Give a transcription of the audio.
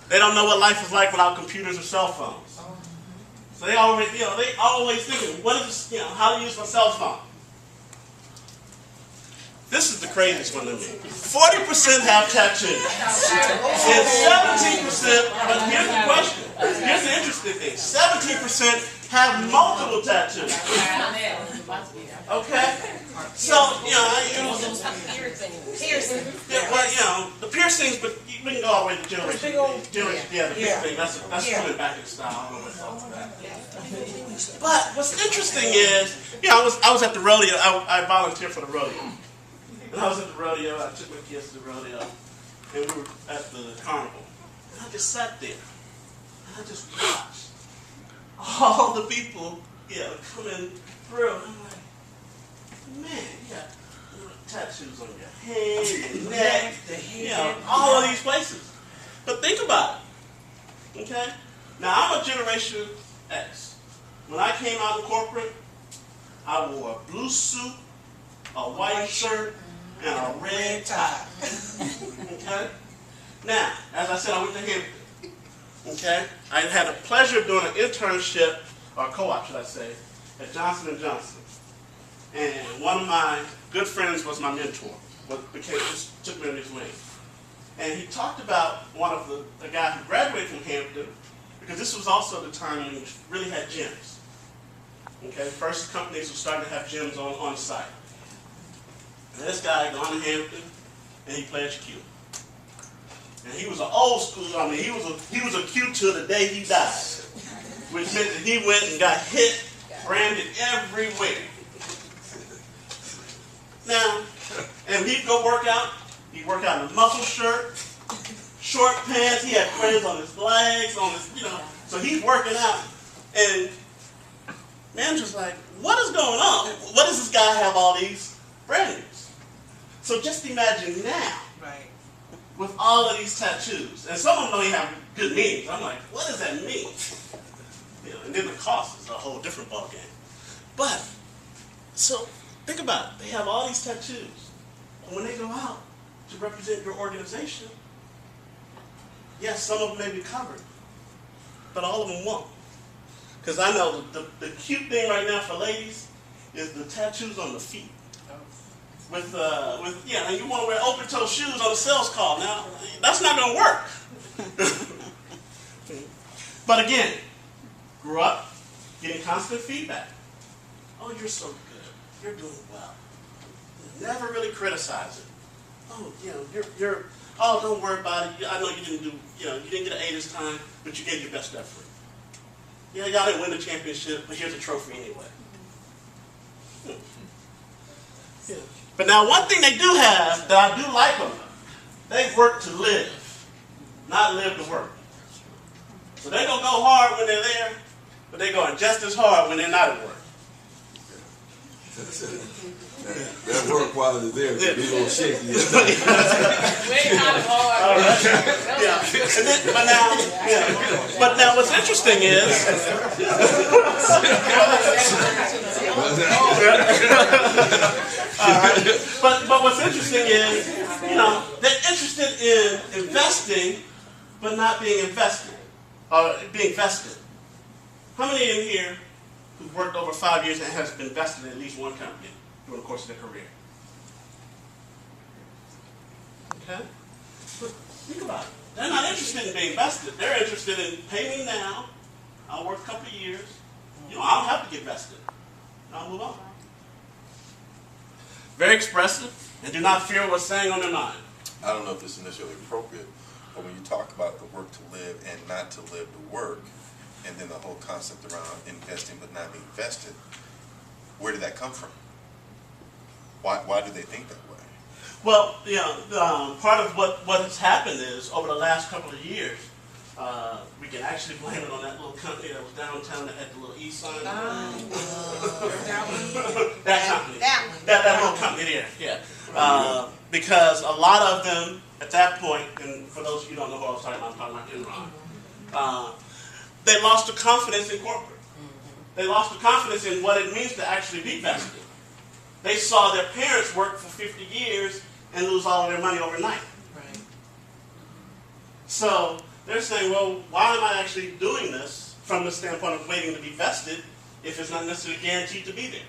They don't know what life is like without computers or cell phones. So they always, thinking, what is, how to use my cell phone. This is the craziest one to me. 40% have tattoos. And 17%, but here's the question. Here's the interesting thing. 17% have multiple tattoos. Okay? So, the piercings, but we can go all the way to generation. Yeah, the big thing. That's coming back in style. I don't know what that. But what's interesting is, I was at the rodeo. I volunteered for the rodeo. And I was at the rodeo, I took my kids to the rodeo, and we were at the carnival. And I just sat there, and I just watched all the people, coming through. And I'm like, man, you got tattoos on your hand, your neck, all of these places. But think about it, okay? Now, I'm a Generation X. When I came out of corporate, I wore a blue suit, a white shirt, and a red tie. Okay? Now, as I said, I went to Hampton. Okay? I had the pleasure of doing an internship, or co-op, should I say, at Johnson & Johnson. And one of my good friends was my mentor. Just took me under his wing. And he talked about one of the guy who graduated from Hampton, because this was also the time when we really had gyms. Okay? First companies were starting to have gyms on site. And this guy had gone to Hampton, and he pledged Q. And he was an old school, he was a Q till the day he died. Which meant that he went and got hit, branded everywhere. Now, and he'd go work out. He'd work out in a muscle shirt, short pants, he had friends on his legs, so he's working out. And man's just like, what is going on? What does this guy have all these brandings? So just imagine now, with all of these tattoos, and some of them don't even have good meanings. I'm like, what does that mean? And then the cost is a whole different ballgame. But, so think about it. They have all these tattoos. And when they go out to represent your organization, yes, some of them may be covered, but all of them won't. Because I know the cute thing right now for ladies is the tattoos on the feet. And you want to wear open-toe shoes on a sales call. Now, that's not going to work. But again, grew up getting constant feedback. Oh, you're so good. You're doing well. Never really criticize it. Oh, don't worry about it. I know you didn't get an A this time, but you gave your best effort. Yeah, y'all didn't win the championship, but here's a trophy anyway. Yeah. But now one thing they do have that I do like them, they work to live, not live to work. So they're going to go hard when they're there, but they're going just as hard when they're not at work. That work while they're there, be a little shaky. All right. But now what's interesting is, but what's interesting is, they're interested in investing, but not being invested, or being vested. How many in here who've worked over 5 years and has been vested in at least one company during the course of their career? Okay? But think about it. They're not interested in being vested. They're interested in pay me now. I'll work a couple of years. I don't have to get vested. I'll move on. Very expressive and do not fear what's saying on their mind. I don't know if this is necessarily appropriate, but when you talk about the work to live and not to live to work, and then the whole concept around investing but not being vested, where did that come from? Why do they think that way? Well, part of what has happened is over the last couple of years, we can actually blame it on that little company that was downtown that had the little E sign. That company. That little company there, yeah. Because a lot of them, at that point, and for those of you who don't know who I was talking about, I'm talking about Enron, they lost the confidence in corporate. They lost the confidence in what it means to actually be vested. They saw their parents work for 50 years and lose all of their money overnight. Right. So they're saying, well, why am I actually doing this from the standpoint of waiting to be vested if it's not necessarily guaranteed to be there?